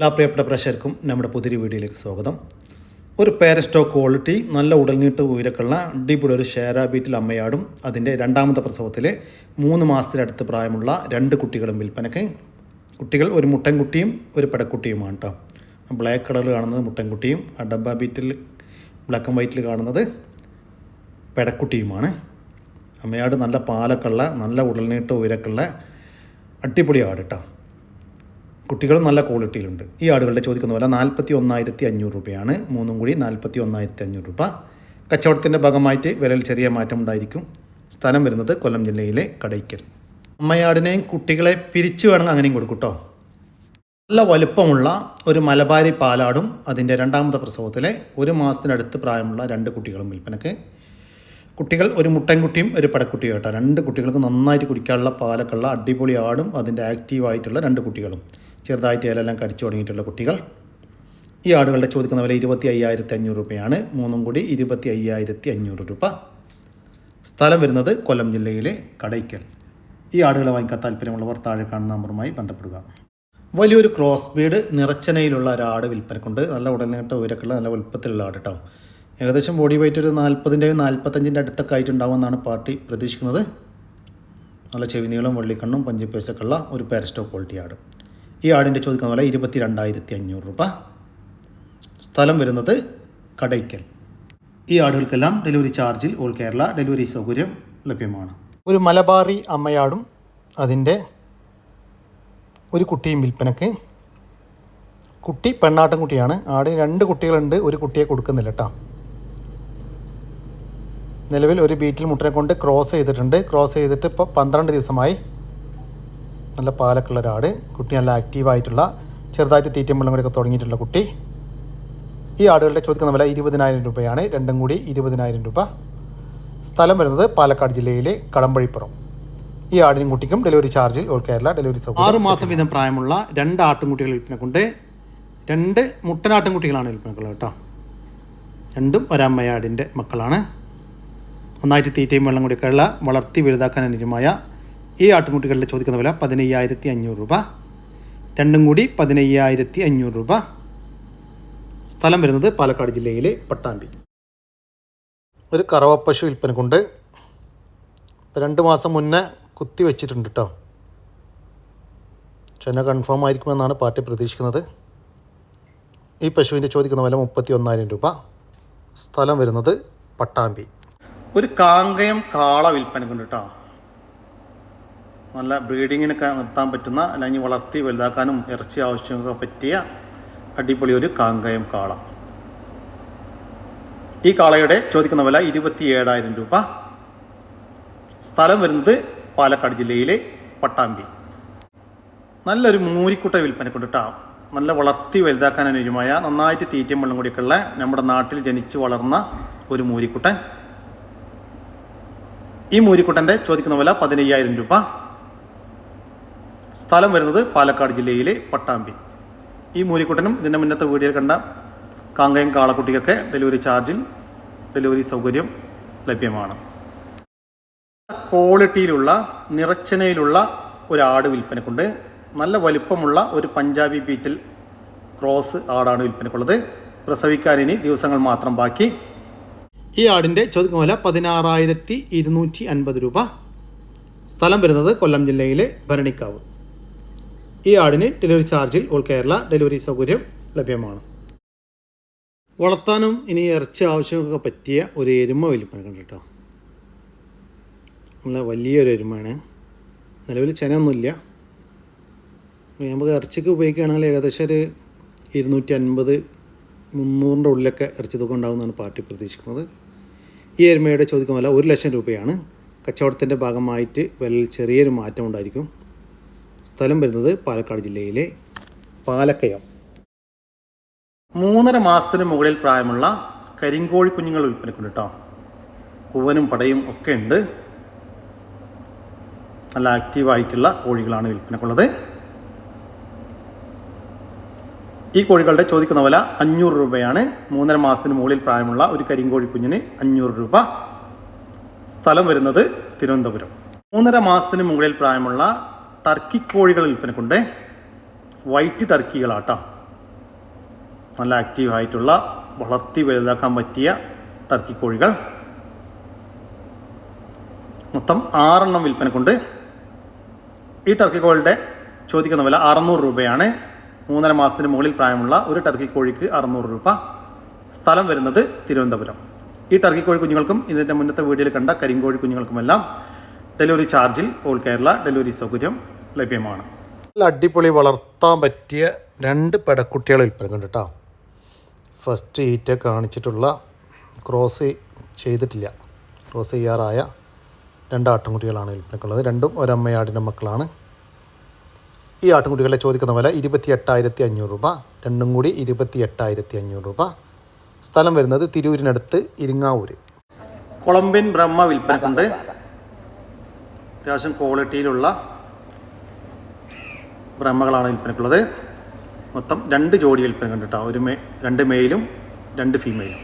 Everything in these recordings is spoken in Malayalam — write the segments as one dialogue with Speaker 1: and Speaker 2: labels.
Speaker 1: എല്ലാ പ്രിയപ്പെട്ട പ്രേക്ഷകർക്കും നമ്മുടെ പുതിയ വീഡിയോയിലേക്ക് സ്വാഗതം. ഒരു പേരസ്റ്റോക്ക് ക്വാളിറ്റി നല്ല ഉടൽനീട്ട് ഉയരക്കുള്ള അടിപൊളി ഒരു ഷേര ബീറ്റിൽ അമ്മയാടും അതിൻ്റെ രണ്ടാമത്തെ പ്രസവത്തിലെ 3 മാസത്തിനടുത്ത് പ്രായമുള്ള 2 കുട്ടികളും വിൽപ്പനയ്ക്ക്. കുട്ടികൾ ഒരു മുട്ടൻകുട്ടിയും ഒരു പെടക്കുട്ടിയുമാണ് കേട്ടോ. ബ്ലാക്ക് കളറിൽ കാണുന്നത് മുട്ടൻകുട്ടിയും ഡബ്ബ ബീറ്റിൽ ബ്ലാക്ക് ആൻഡ് വൈറ്റിൽ കാണുന്നത് പെടക്കുട്ടിയുമാണ്. അമ്മയാട് നല്ല പാലക്കുള്ള നല്ല ഉടൽനീട്ട് ഉയരക്കുള്ള അടിപൊളി ആട് കേട്ടോ. കുട്ടികളും നല്ല ക്വാളിറ്റിയിലുണ്ട്. ഈ ആടുകളുടെ ചോദിക്കുന്ന വില 41,500 രൂപയാണ്. 3 കൂടി 41,500 രൂപ. കച്ചവടത്തിൻ്റെ ഭാഗമായിട്ട് വിലയിൽ ചെറിയ മാറ്റം ഉണ്ടായിരിക്കും. സ്ഥലം വരുന്നത് കൊല്ലം ജില്ലയിലെ കടയ്ക്കൽ. അമ്മയാടിനെയും കുട്ടികളെ പിരിച്ചു വേണമെങ്കിൽ അങ്ങനെയും കൊടുക്കും കേട്ടോ. നല്ല വലുപ്പമുള്ള ഒരു മലബാരി പാലാടും അതിൻ്റെ രണ്ടാമത്തെ പ്രസവത്തിലെ 1 മാസത്തിനടുത്ത് പ്രായമുള്ള 2 കുട്ടികളും വിൽപ്പനക്ക്. കുട്ടികൾ ഒരു മുട്ടൻകുട്ടിയും ഒരു പടക്കുട്ടിയും കേട്ടോ. 2 കുട്ടികൾക്ക് നന്നായിട്ട് കുടിക്കാനുള്ള പാലക്കുള്ള അടിപൊളി ആടും അതിൻ്റെ ആക്റ്റീവായിട്ടുള്ള 2 കുട്ടികളും ചെറുതായിട്ട് ഇലെല്ലാം കടിച്ചു തുടങ്ങിയിട്ടുള്ള കുട്ടികൾ. ഈ ആടുകളുടെ ചോദിക്കുന്ന വില 25,500 രൂപയാണ്. 3 കൂടി 25,500 രൂപ. സ്ഥലം വരുന്നത് കൊല്ലം ജില്ലയിലെ കടയ്ക്കൽ. ഈ ആടുകളെ വാങ്ങിക്കാൻ താല്പര്യമുള്ളവർ താഴെ കാണുന്ന നമ്പറുമായി ബന്ധപ്പെടുക. വലിയൊരു ക്രോസ് ബീഡ് നിറച്ചനയിലുള്ള ഒരാട് വിൽപ്പനക്കുണ്ട്. നല്ല ഉടനീട്ട ഉയരക്കുള്ള നല്ല വലുപ്പത്തിലുള്ള ആട് കേട്ടോ. ഏകദേശം ബോഡി വെയിറ്റ് ഒരു 40-ൻ്റെയും 45-ൻ്റെ അടുത്തൊക്കെ ആയിട്ടുണ്ടാവുമെന്നാണ് പാർട്ടി പ്രതീക്ഷിക്കുന്നത്. നല്ല ചെവിനീളം വെള്ളിക്കണ്ണും പഞ്ചിപ്പേസൊക്കെ ഉള്ള ഒരു പേരസ്റ്റോക്ക് ക്വാളിറ്റി ആട്. ഈ ആടിൻ്റെ ചോദിക്കുന്ന വില 22,500 രൂപ. സ്ഥലം വരുന്നത് കടയ്ക്കൽ. ഈ ആടുകൾക്കെല്ലാം ഡെലിവറി ചാർജിൽ ഓൾ കേരള ഡെലിവറി സൗകര്യം ലഭ്യമാണ്. ഒരു മലബാറി അമ്മയാടും അതിൻ്റെ ഒരു കുട്ടിയും വിൽപ്പനക്ക്. കുട്ടി പെണ്ണാട്ടൻ കുട്ടിയാണ്. ആടിന് 2 കുട്ടികളുണ്ട്, ഒരു കുട്ടിയെ കൊടുക്കുന്നില്ല കേട്ടോ. നിലവിൽ ഒരു ബീറ്റിൽ മുട്ടനെ കൊണ്ട് ക്രോസ് ചെയ്തിട്ടുണ്ട്. ക്രോസ് ചെയ്തിട്ട് ഇപ്പോൾ 12 ദിവസമായി. നല്ല പാലക്കുള്ള ഒരാട്. കുട്ടി നല്ല ആക്റ്റീവായിട്ടുള്ള ചെറുതായിട്ട് തീറ്റയും വെള്ളം കൂടിയൊക്കെ തുടങ്ങിയിട്ടുള്ള കുട്ടി. ഈ ആടുകളുടെ ചോദിക്കുന്ന വില 20,000 രൂപയാണ്. 2 കൂടി 20,000 രൂപ. സ്ഥലം വരുന്നത് പാലക്കാട് ജില്ലയിലെ കടമ്പഴിപ്പുറം. ഈ ആടിനും കുട്ടിക്കും ഡെലിവറി ചാർജിൽ ഓൾ കേരള ഡെലിവറി സൗകര്യം. 6 മാസം വീതം പ്രായമുള്ള 2 ആട്ടിൻകുട്ടികൾ വിൽപ്പനക്കുണ്ട്. 2 മുട്ടനാട്ടിൻകുട്ടികളാണ് വിൽപ്പനക്കുള്ളത് കേട്ടോ. 2ഉം ഒരമ്മയാടിൻ്റെ മക്കളാണ്. നന്നായിട്ട് തീറ്റയും വെള്ളം കൂടിയൊക്കെയുള്ള വളർത്തി വലുതാക്കാൻ അനുയോജ്യമായ ഈ ആട്ടിൻകുട്ടികളുടെ ചോദിക്കുന്ന വില 15,500 രൂപ. 2 കൂടി 15,500 രൂപ. സ്ഥലം വരുന്നത് പാലക്കാട് ജില്ലയിലെ പട്ടാമ്പി. ഒരു കറവപ്പശു വിൽപ്പനക്കുണ്ട്. 2 മാസം മുന്നേ കുത്തി വെച്ചിട്ടുണ്ട് കേട്ടോ. ചെന കൺഫേം ആയിരിക്കുമെന്നാണ് പാർട്ടി പ്രതീക്ഷിക്കുന്നത്. ഈ പശുവിൻ്റെ ചോദിക്കുന്ന വില 31,000 രൂപ. സ്ഥലം വരുന്നത് പട്ടാമ്പി. ഒരു കാങ്കയം കാള വിൽപ്പനക്കുണ്ട് കേട്ടോ. നല്ല ബ്രീഡിങ്ങിനൊക്കെ നിർത്താൻ പറ്റുന്ന അല്ലെങ്കിൽ വളർത്തി വലുതാക്കാനും ഇറച്ചി ആവശ്യമൊക്കെ പറ്റിയ അടിപൊളി ഒരു കാങ്കയം കാള. ഈ കാളയുടെ ചോദിക്കുന്ന വില 27,000 രൂപ. സ്ഥലം വരുന്നത് പാലക്കാട് ജില്ലയിലെ പട്ടാമ്പി. നല്ലൊരു മൂരിക്കുട്ട വിൽപ്പനക്കുണ്ട് കേട്ടോ. നല്ല വളർത്തി വലുതാക്കാൻ അനുയോജ്യമായ നന്നായിട്ട് തീറ്റയും വെള്ളം കൂടിയൊക്കെയുള്ള നമ്മുടെ നാട്ടിൽ ജനിച്ചു വളർന്ന ഒരു മൂരിക്കുട്ടൻ. ഈ മൂരിക്കുട്ടൻ്റെ ചോദിക്കുന്ന വില 15,000 രൂപ. സ്ഥലം വരുന്നത് പാലക്കാട് ജില്ലയിലെ പട്ടാമ്പി. ഈ മൂരിക്കുട്ടനും ഇതിൻ്റെ മുന്നത്തെ വീഡിയോയിൽ കണ്ട കാങ്കയം കാളക്കുട്ടിക്കൊക്കെ ഡെലിവറി ചാർജിൽ ഡെലിവറി സൗകര്യം ലഭ്യമാണ്. ക്വാളിറ്റിയിലുള്ള നിറച്ചനയിലുള്ള ഒരു ആട് വിൽപ്പനക്കുണ്ട്. നല്ല വലിപ്പമുള്ള ഒരു പഞ്ചാബി ബീറ്റിൽ ക്രോസ് ആടാണ് വിൽപ്പനക്കുള്ളത്. പ്രസവിക്കാൻ ഇനി ദിവസങ്ങൾ മാത്രം ബാക്കി. ഈ ആടിൻ്റെ ചോദിക്കുന്ന വില 16,250 രൂപ. സ്ഥലം വരുന്നത് കൊല്ലം ജില്ലയിലെ ഭരണിക്കാവ്. ഈ ആടിന് ഡെലിവറി ചാർജിൽ ഓൾ കേരള ഡെലിവറി സൗകര്യം ലഭ്യമാണ്. വളർത്താനും ഇനി ഇറച്ചി ആവശ്യമൊക്കെ പറ്റിയ ഒരു എരുമ വിൽപ്പന കേട്ടോ. നല്ല വലിയൊരു എരുമയാണ്. നിലവിൽ ചെനയൊന്നുമില്ല. നമുക്ക് ഇറച്ചിക്ക് ഉപയോഗിക്കുകയാണെങ്കിൽ ഏകദേശം ഒരു 250-300 ഉള്ളിലൊക്കെ ഇറച്ചി തൂക്കം ഉണ്ടാകുമെന്നാണ് പാർട്ടി പ്രതീക്ഷിക്കുന്നത്. ഈ എരുമയുടെ ചോദിക്കുന്ന വില 1,00,000 രൂപയാണ്. കച്ചവടത്തിൻ്റെ ഭാഗമായിട്ട് വിലയിൽ ചെറിയൊരു മാറ്റം ഉണ്ടായിരിക്കും. സ്ഥലം വരുന്നത് പാലക്കാട് ജില്ലയിലെ പാലക്കയം. 3.5 മാസത്തിന് മുകളിൽ പ്രായമുള്ള കരിങ്കോഴി കുഞ്ഞുങ്ങൾ വിൽപ്പനക്കുണ്ട് കേട്ടോ. കൂവനും പടയും ഒക്കെ ഉണ്ട്. നല്ല ആക്റ്റീവായിട്ടുള്ള കോഴികളാണ് വിൽപ്പനക്കുള്ളത്. ഈ കോഴികളുടെ ചോദിക്കുന്ന വില 500 രൂപയാണ്. 3.5 മാസത്തിന് മുകളിൽ പ്രായമുള്ള ഒരു കരിങ്കോഴി കുഞ്ഞിന് 500 രൂപ. സ്ഥലം വരുന്നത് തിരുവനന്തപുരം. 3.5 മാസത്തിന് മുകളിൽ പ്രായമുള്ള ടർക്കി കോഴികൾ വിൽപ്പനക്കുണ്ട്. വൈറ്റ് ടർക്കികളാട്ടോ. നല്ല ആക്റ്റീവായിട്ടുള്ള വളർത്തി വലുതാക്കാൻ പറ്റിയ ടർക്കി കോഴികൾ. മൊത്തം 6 വിൽപ്പനക്കുണ്ട്. ഈ ടർക്കി കോഴിയുടെ ചോദിക്കുന്ന വില 600 രൂപയാണ്. 3.5 മാസത്തിന് മുകളിൽ പ്രായമുള്ള ഒരു ടർക്കി കോഴിക്ക് 600 രൂപ. സ്ഥലം വരുന്നത് തിരുവനന്തപുരം. ഈ ടർക്കി കോഴി കുഞ്ഞുങ്ങൾക്കും ഇതിൻ്റെ മുന്നത്തെ വീഡിയോയിൽ കണ്ട കരിങ്കോഴി കുഞ്ഞുങ്ങൾക്കുമെല്ലാം ഡെലിവറി ചാർജിൽ ഓൾ കേരള ഡെലിവറി സൗകര്യം ലഭ്യമാണ്. നല്ല അടിപൊളി വളർത്താൻ പറ്റിയ 2 പെടക്കുട്ടികളെ വിൽപ്പനക്കുണ്ട് കേട്ടോ. ഫസ്റ്റ് ഈറ്റ കാണിച്ചിട്ടുള്ള ക്രോസ് ചെയ്തിട്ടില്ല, ക്രോസ് ചെയ്യാറായ 2 ആട്ടിൻകുട്ടികളാണ് വിൽപ്പനക്കുള്ളത്. രണ്ടും ഒരമ്മയാടിൻ്റെ മക്കളാണ്. ഈ ആട്ടിൻകുട്ടികളെ ചോദിക്കുന്ന വില 28,500 രൂപ. രണ്ടും കൂടി 28,500 രൂപ. സ്ഥലം വരുന്നത് തിരൂരിനടുത്ത് ഇരിങ്ങാവൂർ. കൊളംബിയൻ ബ്രഹ്മ വിൽപ്പനക്കുണ്ട്. അത്യാവശ്യം ക്വാളിറ്റിയിലുള്ള ബ്രഹ്മകളാണ് വിൽപ്പനക്കുള്ളത്. മൊത്തം 2 ജോഡി വിൽപ്പനക്കുണ്ട് കേട്ടോ. 2 മെയിലും 2 ഫീമെയിലും.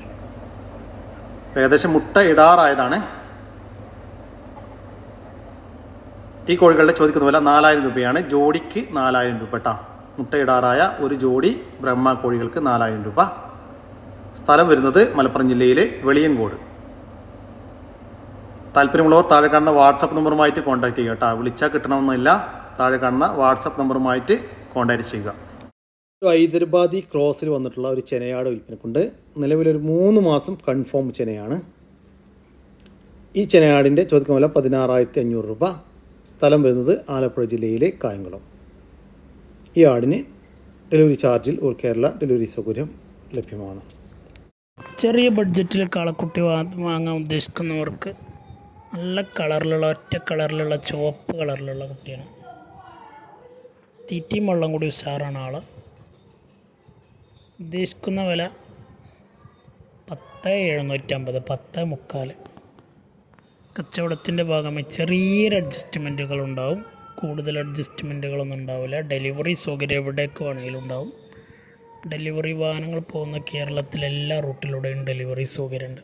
Speaker 1: ഏകദേശം മുട്ട ഇടാറായതാണ്. ഈ കോഴികളുടെ ചോദിക്കുന്ന വില 4,000 രൂപയാണ്. ജോഡിക്ക് 4,000 രൂപ കേട്ടോ. മുട്ടയിടാറായ ഒരു ജോഡി ബ്രഹ്മ കോഴികൾക്ക് 4,000 രൂപ. സ്ഥലം വരുന്നത് മലപ്പുറം ജില്ലയിലെ വെളിയങ്കോട്. താല്പര്യമുള്ളവർ താഴെ കാണുന്ന വാട്സപ്പ് നമ്പറുമായിട്ട് കോൺടാക്ട് ചെയ്യുക കേട്ടോ. വിളിച്ചാൽ കിട്ടണമെന്നില്ല. താഴെ കാണുന്ന വാട്സപ്പ് നമ്പറുമായിട്ട് കോൺടാക്ട് ചെയ്യുക. ഒരു ഹൈദരാബാദി ക്രോസിൽ വന്നിട്ടുള്ള ഒരു ചെനയാട് വിൽപ്പനക്കുണ്ട്. നിലവിലൊരു 3 മാസം കൺഫേം ചെനയാണ്. ഈ ചെനയാടിൻ്റെ ചോദിക്കുന്ന വില 16,500 രൂപ. സ്ഥലം വരുന്നത് ആലപ്പുഴ ജില്ലയിലെ കായംകുളം. ഈ ആടിന് ഡെലിവറി ചാർജിൽ ഓൾ കേരള ഡെലിവറി സൗകര്യം ലഭ്യമാണ്.
Speaker 2: ചെറിയ ബഡ്ജറ്റിൽ കാളക്കുട്ടി വാങ്ങാൻ ഉദ്ദേശിക്കുന്നവർക്ക് നല്ല കളറിലുള്ള ഒറ്റ കളറിലുള്ള ചുവപ്പ് കളറിലുള്ള കുട്ടിയാണ്. തീറ്റയും വെള്ളം കൂടി ഉഷാറാണ് ആൾ. ഉദ്ദേശിക്കുന്ന വില 10,750, 10,300. കച്ചവടത്തിൻ്റെ ഭാഗമായി ചെറിയൊരു അഡ്ജസ്റ്റ്മെൻറ്റുകളുണ്ടാവും. കൂടുതൽ അഡ്ജസ്റ്റ്മെൻറ്റുകളൊന്നും ഉണ്ടാവില്ല. ഡെലിവറി സൗകര്യം എവിടേക്ക് വേണമെങ്കിലും ഉണ്ടാവും. ഡെലിവറി വാഹനങ്ങൾ പോകുന്ന കേരളത്തിലെ എല്ലാ റൂട്ടിലൂടെയും ഡെലിവറി സൗകര്യമുണ്ട്.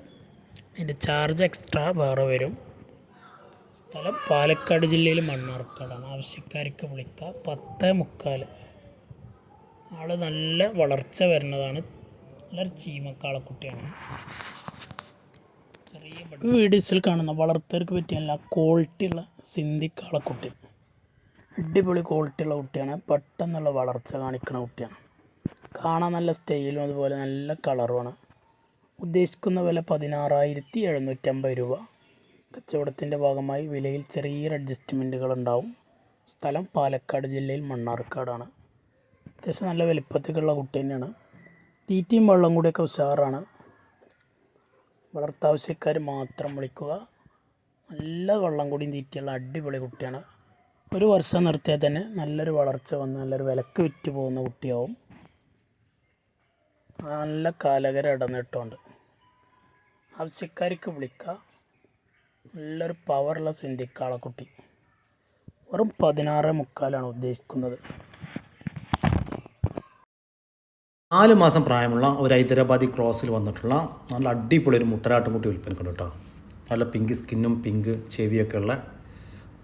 Speaker 2: അതിൻ്റെ ചാർജ് എക്സ്ട്രാ വേറെ വരും. സ്ഥലം പാലക്കാട് ജില്ലയിൽ മണ്ണാർക്കാടാണ്. ആവശ്യക്കാർക്ക് വിളിക്കുക. 10,300. ആൾ നല്ല വളർച്ച വരുന്നതാണ്. നല്ലൊരു ചീമക്കാളക്കുട്ടിയാണ്. ചെറിയ വീഡിയോസിൽ കാണുന്ന വളർത്തവർക്ക് പറ്റിയ നല്ല ക്വാളിറ്റിയുള്ള സിന്ധി കാളക്കുട്ടി. അടിപൊളി ക്വാളിറ്റിയുള്ള കുട്ടിയാണ്. പെട്ടെന്നുള്ള വളർച്ച കാണിക്കുന്ന കുട്ടിയാണ്. കാണാൻ നല്ല സ്റ്റൈലും അതുപോലെ നല്ല കളറുമാണ്. ഉദ്ദേശിക്കുന്ന വില 16,750 രൂപ. കച്ചവടത്തിൻ്റെ ഭാഗമായി വിലയിൽ ചെറിയൊരു അഡ്ജസ്റ്റ്മെൻറ്റുകളുണ്ടാവും. സ്ഥലം പാലക്കാട് ജില്ലയിൽ മണ്ണാർക്കാടാണ്. അത്യാവശ്യം നല്ല വലിപ്പത്തിലുള്ള കുട്ടി തന്നെയാണ്. തീറ്റയും വെള്ളം കൂടിയൊക്കെ ഉഷാറാണ്. വളർത്താവശ്യക്കാർ മാത്രം വിളിക്കുക. നല്ല വെള്ളം കൂടിയും തീറ്റയുള്ള അടിപൊളി കുട്ടിയാണ്. 1 വർഷം നിർത്തിയാൽ തന്നെ നല്ലൊരു വളർച്ച വന്ന് നല്ലൊരു വിലക്ക് വിറ്റ് പോകുന്ന കുട്ടിയാവും. നല്ല കാലകര ഇടന്നിട്ടുണ്ട്. ആവശ്യക്കാർക്ക് വിളിക്കുക. നല്ലൊരു പവറുള്ള സിന്ധിക്കാളക്കുട്ടി. വെറും 16,300 ഉദ്ദേശിക്കുന്നത്.
Speaker 1: 4 മാസം പ്രായമുള്ള ഒരു ഹൈദരാബാദി ക്രോസിൽ വന്നിട്ടുള്ള നല്ല അടിപൊളി ഒരു മുട്ടനാട്ടുംകുട്ടി വിൽപ്പനക്കുണ്ട് കേട്ടോ. നല്ല പിങ്ക് സ്കിന്നും പിങ്ക് ചെവിയൊക്കെ ഉള്ള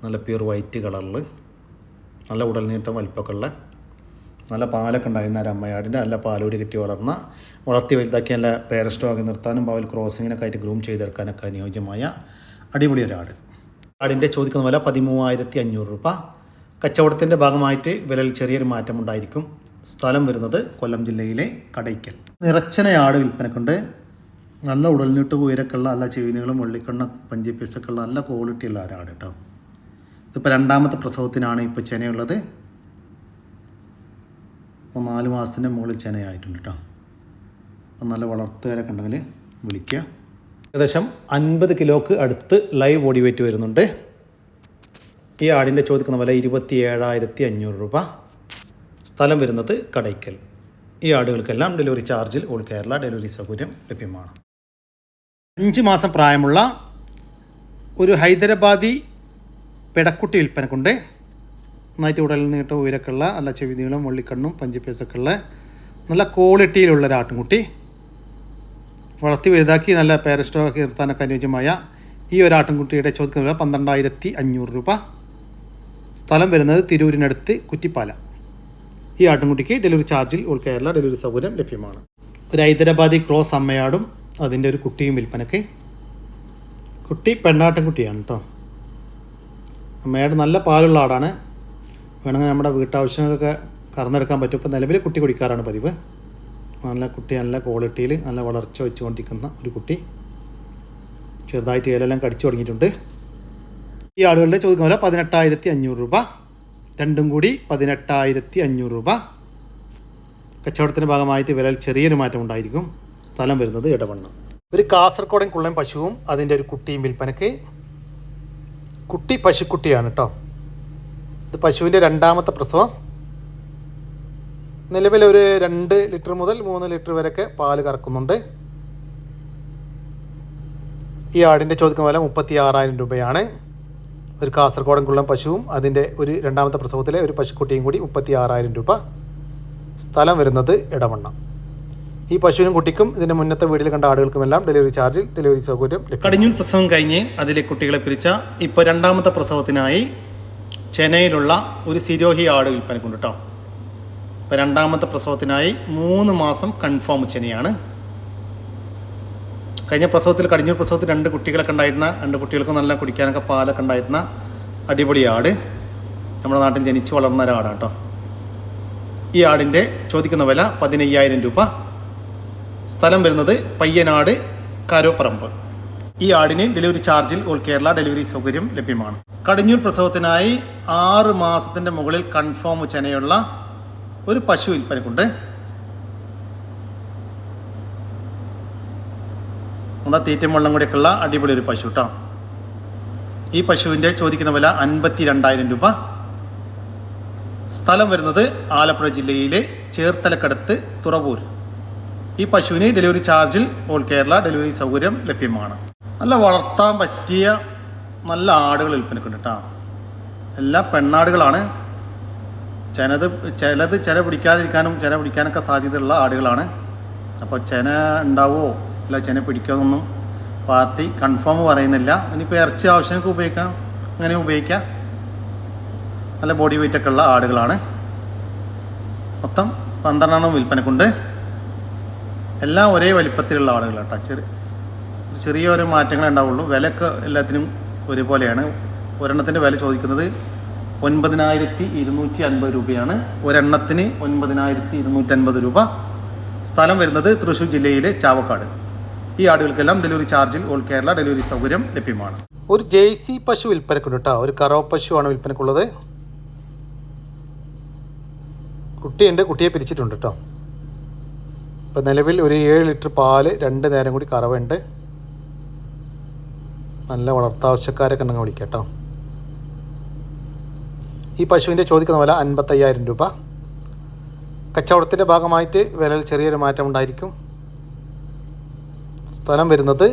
Speaker 1: നല്ല പ്യൂർ വൈറ്റ് കളറിൽ നല്ല ഉടൽനീട്ടം വലിപ്പമൊക്കെ ഉള്ള നല്ല പാലൊക്കെ ഉണ്ടായിരുന്ന ഒരു അമ്മയാടിൻ്റെ നല്ല പാലോടി കിട്ടി വളർത്തി വലുതാക്കി നല്ല പേരസ്റ്റോക്കി നിർത്താനും പാവൽ ക്രോസിങ്ങിനൊക്കെ ആയിട്ട് ഗ്രൂം ചെയ്തെടുക്കാനൊക്കെ അനുയോജ്യമായ അടിപൊളി ഒരാട്. ആടിൻ്റെ ചോദിക്കുന്ന വില 13,500 രൂപ. കച്ചവടത്തിൻ്റെ ഭാഗമായിട്ട് വിലയിൽ ചെറിയൊരു മാറ്റമുണ്ടായിരിക്കും. സ്ഥലം വരുന്നത് കൊല്ലം ജില്ലയിലെ കടയ്ക്കൽ. നിറച്ചനയാട് വിൽപ്പനക്കുണ്ട്. നല്ല ഉടൽനീട്ട് ഉയരക്കുള്ള നല്ല ചെവിനുകളും വെള്ളിക്കണ്ണ പഞ്ചി പീസൊക്കെ ഉള്ള നല്ല ക്വാളിറ്റിയുള്ള ഒരാട് കേട്ടോ. ഇതിപ്പോൾ 2ാമത്തെ പ്രസവത്തിനാണ് ഇപ്പോൾ ചെനയുള്ളത്. അപ്പോൾ 4 മാസത്തിൻ്റെ മുകളിൽ ചെനയായിട്ടുണ്ട് കേട്ടോ. അപ്പം നല്ല വളർത്തുകാരൊക്കെ ഉണ്ടെങ്കിൽ വിളിക്കുക. ഏകദേശം 50 കിലോക്ക് അടുത്ത് ലൈവ് ബോഡി വെയിറ്റ് വരുന്നുണ്ട്. ഈ ആടിൻ്റെ ചോദിക്കുന്ന വില 27,500 രൂപ. സ്ഥലം വരുന്നത് കടയ്ക്കൽ. ഈ ആടുകൾക്കെല്ലാം ഡെലിവറി ചാർജിൽ ഓൾ കേരള ഡെലിവറി സൗകര്യം ലഭ്യമാണ്. 5 മാസം പ്രായമുള്ള ഒരു ഹൈദരാബാദി പെടക്കുട്ടി വിൽപ്പനക്കുണ്ട്. നന്നായിട്ട് ഉടൽ നീട്ടം ഉയരക്കുള്ള നല്ല ചെവി നീളം വെള്ളിക്കണ്ണും പഞ്ചിപ്പേസൊക്കെ ഉള്ള നല്ല ക്വാളിറ്റിയിലുള്ള ഒരു ആട്ടുംകുട്ടി. വളർത്തി വലുതാക്കി നല്ല പേരസ്റ്റോക്കി നിർത്താനൊക്കെ അനുയോജ്യമായ ഈ ഒരു ആട്ടിൻകുട്ടിയുടെ ചോദിക്കുന്ന വില 12,500 രൂപ. സ്ഥലം വരുന്നത് തിരൂരിനടുത്ത് കുറ്റിപ്പാല. ഈ ആട്ടിൻകുട്ടിക്ക് ഡെലിവറി ചാർജിൽ ഓൾ കേരള ഡെലിവറി സൗകര്യം ലഭ്യമാണ്. ഒരു ഹൈദരാബാദി ക്രോസ് അമ്മയാടും അതിൻ്റെ ഒരു കുട്ടിയും വിൽപ്പനക്ക്. കുട്ടി പെണ്ണാട്ടൻ കുട്ടിയാണ് കേട്ടോ. അമ്മയാട് നല്ല പാലുള്ള ആടാണ്. വേണമെങ്കിൽ നമ്മുടെ വീട്ടാവശ്യങ്ങൾക്കൊക്കെ കറന്നെടുക്കാൻ പറ്റും. ഇപ്പോൾ നിലവിൽ കുട്ടി കുടിക്കാറാണ് പതിവ്. നല്ല കുട്ടി, നല്ല ക്വാളിറ്റിയിൽ നല്ല വളർച്ച വെച്ചുകൊണ്ടിരിക്കുന്ന ഒരു കുട്ടി. ചെറുതായിട്ട് ഇലയെല്ലാം കടിച്ചു തുടങ്ങിയിട്ടുണ്ട്. ഈ ആടുകളുടെ ചോദിക്കുന്ന വില 18,500 രൂപ. രണ്ടും കൂടി 18,500 രൂപ. കച്ചവടത്തിൻ്റെ ഭാഗമായിട്ട് വിലയിൽ ചെറിയൊരു മാറ്റം ഉണ്ടായിരിക്കും. സ്ഥലം വരുന്നത് ഇടവണ്ണ. ഒരു കാസർഗോഡൻ കുള്ളൻ പശുവും അതിൻ്റെ ഒരു കുട്ടിയും വിൽപ്പനക്ക്. കുട്ടി പശുക്കുട്ടിയാണ് കേട്ടോ. ഇത് പശുവിൻ്റെ രണ്ടാമത്തെ പ്രസവം. നിലവിൽ ഒരു 2 ലിറ്റർ മുതൽ 3 ലിറ്റർ വരെയൊക്കെ പാല് കറക്കുന്നുണ്ട്. ഈ ആടിൻ്റെ ചോദിക്കുന്ന വില 36,000 രൂപയാണ്. ഒരു കാസർഗോഡൻ കുള്ളൻ പശുവും അതിൻ്റെ ഒരു രണ്ടാമത്തെ പ്രസവത്തിലെ ഒരു പശുക്കുട്ടിയും കൂടി 36,000 രൂപ. സ്ഥലം വരുന്നത് ഇടവണ്ണ. ഈ പശുവിനും കുട്ടിക്കും ഇതിൻ്റെ മുന്നത്തെ വീട്ടിൽ കണ്ട ആടുകൾക്കുമെല്ലാം ഡെലിവറി ചാർജിൽ ഡെലിവറി സൗകര്യം ലഭിക്കും. കടിഞ്ഞൂൽ പ്രസവം കഴിഞ്ഞ് അതിലെ കുട്ടികളെ പിരിച്ച ഇപ്പോൾ രണ്ടാമത്തെ പ്രസവത്തിനായി ചെന്നൈയിലുള്ള ഒരു സിരോഹി ആട് വിൽപ്പനക്കുണ്ട് കേട്ടോ. ഇപ്പോൾ രണ്ടാമത്തെ പ്രസവത്തിനായി 3 മാസം കൺഫേം ചെനയാണ്. കഴിഞ്ഞ പ്രസവത്തിൽ കടിഞ്ഞൂൽ പ്രസവത്തിൽ 2 കുട്ടികളൊക്കെ ഉണ്ടായിരുന്ന, 2 കുട്ടികൾക്ക് നല്ല കുടിക്കാനൊക്കെ പാലൊക്കെ ഉണ്ടായിരുന്ന അടിപൊളി ആട്. നമ്മുടെ നാട്ടിൽ ജനിച്ചു വളർന്ന ഒരാടാണ് കേട്ടോ. ഈ ആടിൻ്റെ ചോദിക്കുന്ന വില 15,000 രൂപ. സ്ഥലം വരുന്നത് പയ്യനാട് കരോപ്പറമ്പ്. ഈ ആടിന് ഡെലിവറി ചാർജിൽ ഓൾ കേരള ഡെലിവറി സൗകര്യം ലഭ്യമാണ്. കടിഞ്ഞൂൽ പ്രസവത്തിനായി 6 മാസത്തിൻ്റെ മുകളിൽ കൺഫേം ചെനയുള്ള ഒരു പശു വിൽപ്പനക്കുണ്ട്. എന്താ തീറ്റയും വെള്ളം കൂടിയൊക്കെയുള്ള അടിപൊളി ഒരു പശു കേട്ടോ. ഈ പശുവിൻ്റെ ചോദിക്കുന്ന വില 52,000 രൂപ. സ്ഥലം വരുന്നത് ആലപ്പുഴ ജില്ലയിലെ ചേർത്തലക്കടുത്ത് തുറവൂർ. ഈ പശുവിന് ഡെലിവറി ചാർജിൽ ഓൾ കേരള ഡെലിവറി സൗകര്യം ലഭ്യമാണ്. നല്ല വളർത്താൻ പറ്റിയ നല്ല ആടുകൾ വിൽപ്പനക്കുണ്ട് കേട്ടോ. എല്ലാം പെണ്ണാടുകളാണ്. ചിലത് ചെന പിടിക്കാതിരിക്കാനും ചെന പിടിക്കാനൊക്കെ സാധ്യതയുള്ള ആടുകളാണ്. അപ്പോൾ ചെന ഉണ്ടാവുമോ അല്ല ചെന പിടിക്കുമെന്നൊന്നും പാർട്ടി കൺഫേം പറയുന്നില്ല. ഇനിയിപ്പോൾ ഇറച്ചി ആവശ്യമൊക്കെ ഉപയോഗിക്കാം, അങ്ങനെ ഉപയോഗിക്കാം. നല്ല ബോഡി വെയിറ്റൊക്കെ ഉള്ള ആടുകളാണ്. മൊത്തം 12 വിൽപ്പനക്കുണ്ട്. എല്ലാം ഒരേ വലിപ്പത്തിലുള്ള ആടുകൾ കേട്ടോ. ചെറിയൊരു മാറ്റങ്ങളേ ഉണ്ടാവുള്ളൂ. വിലയൊക്കെ എല്ലാത്തിനും ഒരുപോലെയാണ്. ഒരെണ്ണത്തിൻ്റെ വില ചോദിക്കുന്നത് 9,250 രൂപയാണ്. ഒരെണ്ണത്തിന് 9,250 രൂപ. സ്ഥലം വരുന്നത് തൃശ്ശൂർ ജില്ലയിലെ ചാവക്കാട്. ഈ ആടുകൾക്കെല്ലാം ഡെലിവറി ചാർജിൽ ഓൾ കേരള ഡെലിവറി സൗകര്യം ലഭ്യമാണ്. ഒരു ജേഴ്സി പശു വിൽപ്പനക്കുണ്ട് കേട്ടോ. ഒരു കറവ പശുവാണ് വിൽപ്പനക്കുള്ളത്. കുട്ടിയുണ്ട്, കുട്ടിയെ പിരിച്ചിട്ടുണ്ട് കേട്ടോ. ഇപ്പം നിലവിൽ ഒരു 7 ലിറ്റർ പാല് 2 നേരം കൂടി കറവുണ്ട്. നല്ല വളർത്താവശ്യക്കാരൊക്കെ ഉണ്ടെങ്കിൽ വിളിക്കാം കേട്ടോ. ഈ പശുവിൻ്റെ ചോദിക്കുന്ന വില 55,000 രൂപ. കച്ചവടത്തിൻ്റെ ഭാഗമായിട്ട് വിലയിൽ ചെറിയൊരു മാറ്റം ഉണ്ടായിരിക്കും. സ്ഥലം വരുന്നത്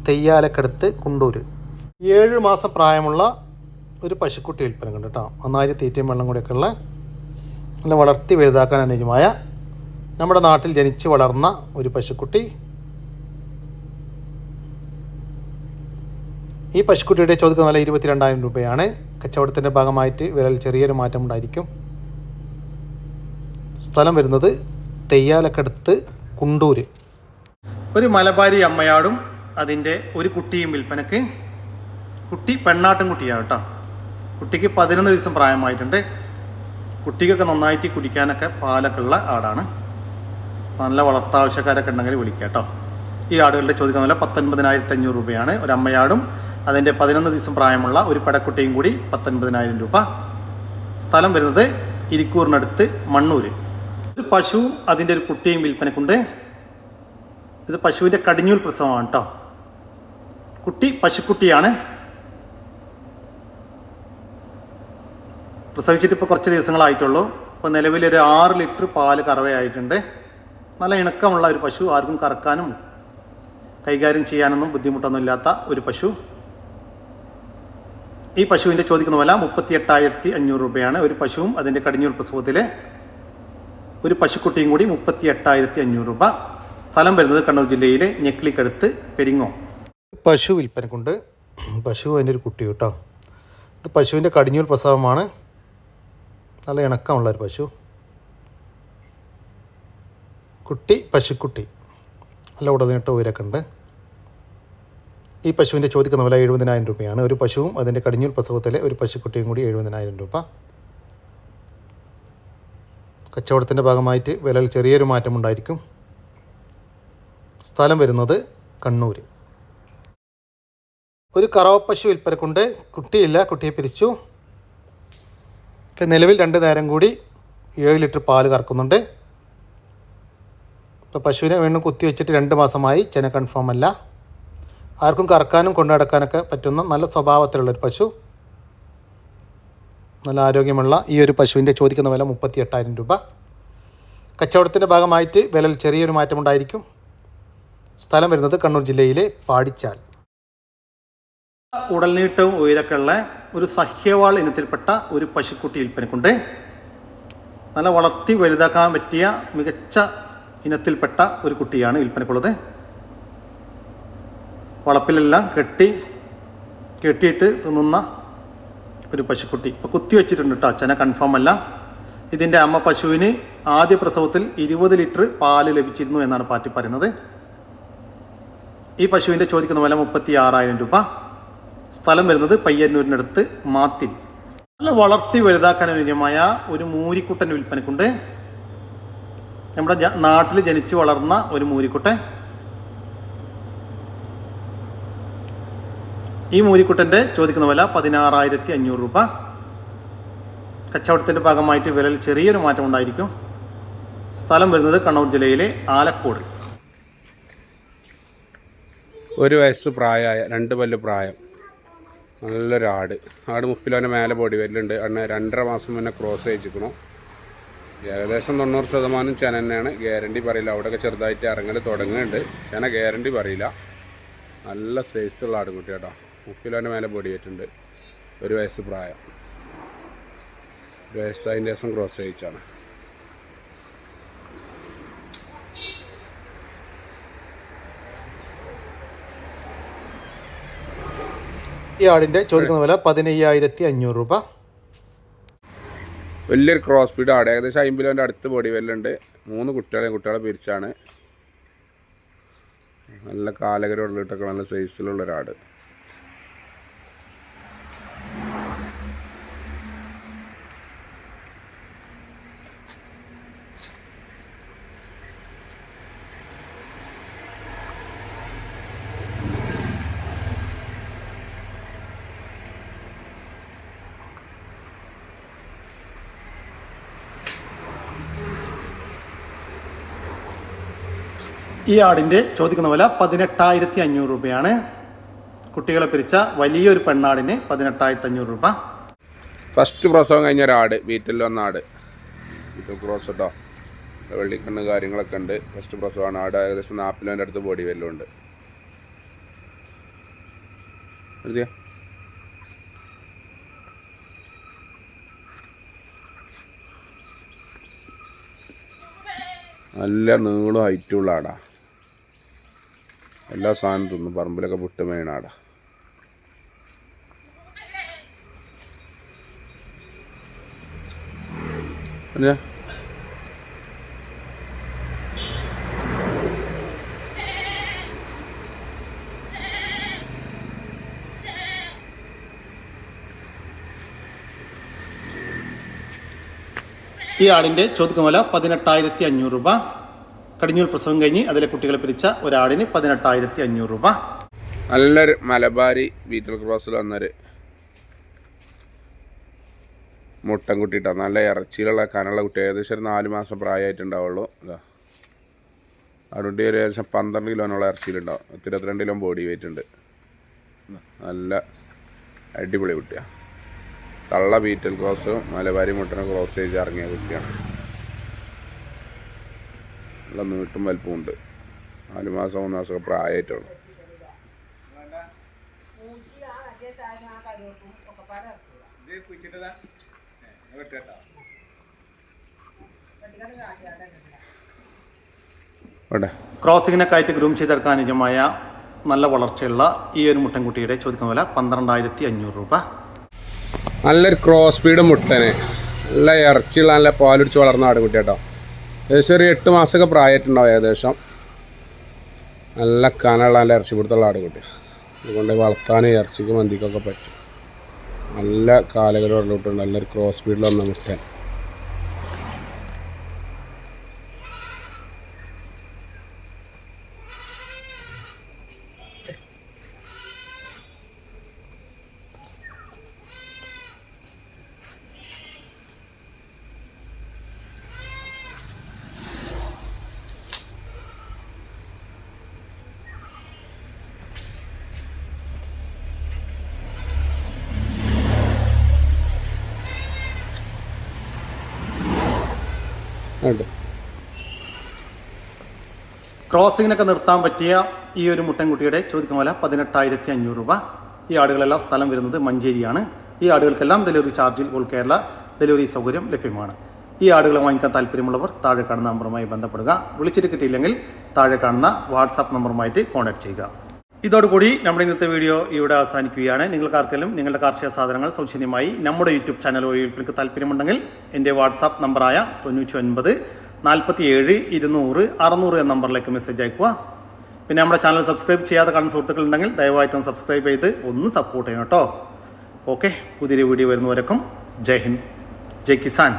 Speaker 1: തെയ്യാലക്കടുത്ത് കുണ്ടൂർ. 7 മാസം പ്രായമുള്ള ഒരു പശുക്കുട്ടി വിൽപ്പനക്കുണ്ട് കേട്ടോ. നന്നായി തീറ്റയും വെള്ളം കൂടിയൊക്കെ ഉള്ള നല്ല വളർത്തി വലുതാക്കാൻ അനുയോജ്യമായ നമ്മുടെ നാട്ടിൽ ജനിച്ച് വളർന്ന ഒരു പശുക്കുട്ടി. ഈ പശുക്കുട്ടിയുടെ ചോദിക്കുന്ന വില 22,000 രൂപയാണ്. കച്ചവടത്തിൻ്റെ ഭാഗമായിട്ട് വിലയിൽ ചെറിയൊരു മാറ്റം ഉണ്ടായിരിക്കും. സ്ഥലം വരുന്നത് തെയ്യാലക്കടുത്ത് കുണ്ടൂർ. ഒരു മലബാരി അമ്മയാടും അതിൻ്റെ ഒരു കുട്ടിയും വിൽപ്പനക്ക്. കുട്ടി പെണ്ണാട്ടും കുട്ടിയാണ് കേട്ടോ. കുട്ടിക്ക് 11 ദിവസം പ്രായമായിട്ടുണ്ട്. കുട്ടിക്കൊക്കെ നന്നായിട്ട് കുടിക്കാനൊക്കെ പാലൊക്കെ ഉള്ള ആടാണ്. നല്ല വളർത്താവശ്യക്കാരൊക്കെ ഉണ്ടെങ്കിൽ വിളിക്കാം കേട്ടോ. ഈ ആടുകളുടെ ചോദിക്കുന്ന വില 19,500 രൂപയാണ്. ഒരു അമ്മയാടും അതിൻ്റെ 11 ദിവസം പ്രായമുള്ള ഒരു പടക്കുട്ടിയും കൂടി 19,000 രൂപ. സ്ഥലം വരുന്നത് ഇരിക്കൂറിനടുത്ത് മണ്ണൂർ. ഒരു പശുവും അതിൻ്റെ ഒരു കുട്ടിയും വിൽപ്പനക്കുണ്ട്. ഇത് പശുവിൻ്റെ കടിഞ്ഞൂൽ പ്രസവമാണ് കേട്ടോ. കുട്ടി പശുക്കുട്ടിയാണ്. പ്രസവിച്ചിട്ട് ഇപ്പോൾ കുറച്ച് ദിവസങ്ങളായിട്ടുള്ളൂ. ഇപ്പോൾ നിലവിലൊരു 6 ലിറ്റർ പാല് കറവയായിട്ടുണ്ട്. നല്ല ഇണക്കമുള്ള ഒരു പശു. ആർക്കും കറക്കാനും കൈകാര്യം ചെയ്യാനൊന്നും ബുദ്ധിമുട്ടൊന്നും ഇല്ലാത്ത ഒരു പശു. ഈ പശുവിൻ്റെ ചോദിക്കുന്ന വില 38,500 രൂപയാണ്. ഒരു പശുവും അതിൻ്റെ കടിഞ്ഞൂൽ പ്രസവത്തിലെ ഒരു പശുക്കുട്ടിയും കൂടി 38,500 രൂപ. സ്ഥലം വരുന്നത് കണ്ണൂർ ജില്ലയിലെ ഞെക്കിളിക്കടുത്ത് പെരിങ്ങോ. പശു വിൽപ്പനക്കുണ്ട്. പശു അതിൻ്റെ ഒരു കുട്ടി കേട്ടോ. ഇത് പശുവിൻ്റെ കടിഞ്ഞൂൽ പ്രസവമാണ്. നല്ല ഇണക്കമുള്ള ഒരു പശു. കുട്ടി പശുക്കുട്ടി. നല്ല ഉടനീട്ട ഉയരൊക്കെ ഉണ്ട്. ഈ പശുവിൻ്റെ ചോദിക്കുന്ന വില 70,000 രൂപയാണ്. ഒരു പശുവും അതിൻ്റെ കടിഞ്ഞൂൽ പ്രസവത്തിലെ ഒരു പശുക്കുട്ടിയും കൂടി 70,000 രൂപ. കച്ചവടത്തിൻ്റെ ഭാഗമായിട്ട് വിലയിൽ ചെറിയൊരു മാറ്റമുണ്ടായിരിക്കും. സ്ഥലം വരുന്നത് കണ്ണൂർ. ഒരു കറവ പശു വിൽപ്പനക്കുണ്ട്. കുട്ടിയില്ല, കുട്ടിയെ പിരിച്ചു. നിലവിൽ 2 നേരം കൂടി 7 ലിറ്റർ പാല് കറക്കുന്നുണ്ട്. ഇപ്പോൾ പശുവിനെ വീണ്ടും കുത്തി വെച്ചിട്ട് 2 മാസമായി. ചെന കൺഫേം അല്ല. ആർക്കും കറക്കാനും കൊണ്ടു നടക്കാനൊക്കെ പറ്റുന്ന നല്ല സ്വഭാവത്തിലുള്ളൊരു പശു. നല്ല ആരോഗ്യമുള്ള ഈ ഒരു പശുവിൻ്റെ ചോദിക്കുന്ന വില 38,000 രൂപ. കച്ചവടത്തിൻ്റെ ഭാഗമായിട്ട് വിലയിൽ ചെറിയൊരു മാറ്റമുണ്ടായിരിക്കും. സ്ഥലം വരുന്നത് കണ്ണൂർ ജില്ലയിലെ പാടിച്ചാൽ. ഉടൽനീട്ടവും ഉയരക്കുള്ള ഒരു സഹ്യവാൾ ഇനത്തിൽപ്പെട്ട ഒരു പശുക്കുട്ടി വിൽപ്പനക്കുണ്ട്. നല്ല വളർത്തി വലുതാക്കാൻ പറ്റിയ മികച്ച ഇനത്തിൽപ്പെട്ട ഒരു കുട്ടിയാണ് വിൽപ്പനക്കുള്ളത്. വളപ്പിലെല്ലാം കെട്ടിയിട്ട് തിന്നുന്ന ഒരു പശുക്കുട്ടി. ഇപ്പോൾ കുത്തി വെച്ചിട്ടുണ്ട് കേട്ടോ. ചെന കൺഫേം അല്ല. ഇതിൻ്റെ അമ്മ പശുവിന് ആദ്യ പ്രസവത്തിൽ 20 ലിറ്റർ പാല് ലഭിച്ചിരുന്നു എന്നാണ് പാറ്റി പറയുന്നത്. ഈ പശുവിൻ്റെ ചോദിക്കുന്ന വില 36,000 രൂപ. സ്ഥലം വരുന്നത് പയ്യന്നൂരിനടുത്ത് മാത്തിൽ. നല്ല വളർത്തി വലുതാക്കാൻ അനുയോജ്യമായ ഒരു മൂരിക്കുട്ടൻ വിൽപ്പനക്കുണ്ട്. നമ്മുടെ നാട്ടിൽ ജനിച്ചു വളർന്ന ഒരു മൂരിക്കുട്ടൻ. ഈ മൂരിക്കുട്ടൻ്റെ ചോദിക്കുന്ന വില 16,500 രൂപ. കച്ചവടത്തിൻ്റെ ഭാഗമായിട്ട് വിലയിൽ ചെറിയൊരു മാറ്റം ഉണ്ടായിരിക്കും. സ്ഥലം വരുന്നത് കണ്ണൂർ ജില്ലയിലെ ആലക്കോട്.
Speaker 3: 1 വയസ്സ് പ്രായമായ 2 പല്ല് പ്രായം നല്ലൊരു ആട് 30 കിലോൻ്റെ മേലെ ബോഡി വരുന്നുണ്ട്. അന്ന് 2.5 മാസം മുന്നേ ക്രോസ് ചെയ്യിച്ചിരിക്കണം. ഏകദേശം 90% ചെന തന്നെയാണ്. ഗ്യാരണ്ടി പറയില്ല. അവിടെയൊക്കെ ചെറുതായിട്ട് ഇറങ്ങൽ തുടങ്ങുന്നുണ്ട്. ചെന ഗ്യാരണ്ടി പറയില്ല. നല്ല സൈസുള്ള ആടുകുട്ടി കേട്ടോ. 30 കിലോൻ്റെ മേലെ ബോഡി വെയിറ്റുണ്ട്. 1 വയസ്സ് പ്രായം. 1 വയസ്സ് അതിൻ്റെ ദിവസം ക്രോസ് ചെയ്യിച്ചാണ്.
Speaker 1: ഈ ആടിൻ്റെ ചോദിക്കുന്ന വില 15,500 രൂപ.
Speaker 3: വലിയൊരു ക്രോസ് സ്പീഡ് ആട്. ഏകദേശം 50 കിലോൻ്റെ അടുത്ത് ബോഡി വെല്ലുണ്ട്. 3 കുട്ടികളെ പിരിച്ചാണ്. നല്ല കാലകരോടുള്ളൊക്കെ നല്ല സൈസിലുള്ളൊരാട്.
Speaker 1: ഈ ആടിൻ്റെ ചോദിക്കുന്ന വില 18,500 രൂപയാണ്. കുട്ടികളെ പിരിച്ച വലിയൊരു പെണ്ണാടിന് 18,500 രൂപ.
Speaker 3: ഫസ്റ്റ് പ്രസവം കഴിഞ്ഞ ഒരാട്. വീട്ടിൽ വന്ന ആട്. വീട്ടിൽ ക്രോസ് കേട്ടോ. വെള്ളിക്കണ്ണ് കാര്യങ്ങളൊക്കെ ഉണ്ട്. ഫസ്റ്റ് പ്രസവമാണ്. ആട് ഏകദേശം 40 കിലോൻ്റെ അടുത്ത് ബോഡി വെല്ലുണ്ട്. നല്ല നീളം ഹൈറ്റുള്ള ആടാ. എല്ലാ സാധനം തിന്നും. പറമ്പിലൊക്കെ വിട്ട് മേണ ആടാ.
Speaker 1: ഈ ആടിൻ്റെ ചോദിക്കുന്ന വില 18,500 രൂപ. കടിഞ്ഞൂൽ പ്രസവം കഴിഞ്ഞ് അതിലെ കുട്ടികളെ പിരിച്ച ഒരാടിന് 18,500 രൂപ.
Speaker 3: നല്ലൊരു മലബാരി ബീറ്റൽ ക്രോസിൽ വന്നൊരു മുട്ടൻകുട്ടിയിട്ടാണ്. നല്ല ഇറച്ചിയിലുള്ള കനുള്ള കുട്ടി. ഏകദേശം ഒരു 4 മാസം പ്രായമായിട്ടുണ്ടാവുള്ളൂ. അതുകൊണ്ട് ഒരു ഏകദേശം 12 കിലോനുള്ള ഇറച്ചിയിലുണ്ടാവും. 22 കിലോ ബോഡി വെയിറ്റ് ഉണ്ട്. നല്ല അടിപൊളി കുട്ടിയാണ്. തള്ള ബീറ്റൽ ക്രോസും മലബാരി മുട്ടനെ ക്രോസ് ചെയ്ത് ഇറങ്ങിയ കുട്ടിയാണ്. നല്ല നീട്ടും വലിപ്പമുണ്ട്. 4 മാസം 3 മാസമൊക്കെ പ്രായമായിട്ടുള്ളൂ.
Speaker 1: ക്രോസിങ്ങിനൊക്കെ ആയിട്ട് ഗ്രൂം ചെയ്തെടുക്കാൻ അനുയോജ്യമായ നല്ല വളർച്ചയുള്ള ഈ ഒരു മുട്ടൻകുട്ടിയുടെ ചോദിക്കുന്ന വില 12,500 രൂപ.
Speaker 3: നല്ലൊരു ക്രോസ് സ്പീഡ് മുട്ടന്. നല്ല ഇറച്ചിയുള്ള നല്ല പാലുടിച്ച് വളർന്ന ആടുകുട്ടി കേട്ടോ. ഏകദേശം ഒരു 8 മാസമൊക്കെ പ്രായമായിട്ടുണ്ടാവും. ഏകദേശം നല്ല കനമുള്ള നല്ല ഇറച്ചി കൊടുത്തുള്ള ആട് കുട്ടി. അതുകൊണ്ട് വളർത്താനും ഇറച്ചിക്ക് മന്തിക്കൊക്കെ പറ്റും. നല്ല കാലുകളുണ്ട്, നല്ലൊരു ക്രോസ് സ്പീഡിൽ വന്ന മുട്ടൻ. ഉണ്ട്.
Speaker 1: ക്രോസിങ്ങിനൊക്കെ നിർത്താൻ പറ്റിയ ഈ ഒരു മുട്ടൻകുട്ടിയുടെ ചോദിക്കുന്ന വില 18,500 രൂപ. ഈ ആടുകളെല്ലാം സ്ഥലം വരുന്നത് മഞ്ചേരിയാണ്. ഈ ആടുകൾക്കെല്ലാം ഡെലിവറി ചാർജിൽ ഓൾ കേരള ഡെലിവറി സൗകര്യം ലഭ്യമാണ്. ഈ ആടുകളെ വാങ്ങിക്കാൻ താല്പര്യമുള്ളവർ താഴെ കാണുന്ന നമ്പറുമായി ബന്ധപ്പെടുക. വിളിച്ചിട്ട് കിട്ടിയില്ലെങ്കിൽ താഴെ കാണുന്ന വാട്സാപ്പ് നമ്പറുമായിട്ട് കോൺടാക്ട് ചെയ്യുക. ഇതോടുകൂടി നമ്മുടെ ഇന്നത്തെ വീഡിയോ ഇവിടെ അവസാനിക്കുകയാണ്. നിങ്ങൾക്കാർക്കെങ്കിലും നിങ്ങളുടെ കാർഷിക സാധനങ്ങൾ സൗജന്യമായി നമ്മുടെ യൂട്യൂബ് ചാനൽ വഴി വിൽപ്പനയ്ക്ക് താല്പര്യമുണ്ടെങ്കിൽ എൻ്റെ വാട്സാപ്പ് നമ്പറായ 99 47 200 600 എന്ന നമ്പറിലേക്ക് മെസ്സേജ് അയക്കുക. പിന്നെ നമ്മുടെ ചാനൽ സബ്സ്ക്രൈബ് ചെയ്യാതെ കാണുന്ന സുഹൃത്തുക്കളുണ്ടെങ്കിൽ ദയവായിട്ടും സബ്സ്ക്രൈബ് ചെയ്ത് ഒന്ന് സപ്പോർട്ട് ചെയ്യണം കേട്ടോ. ഓക്കെ, പുതിയൊരു വീഡിയോ വരുന്നവരേക്കും ജയ് ഹിന്ദ്, ജയ് കിസാൻ.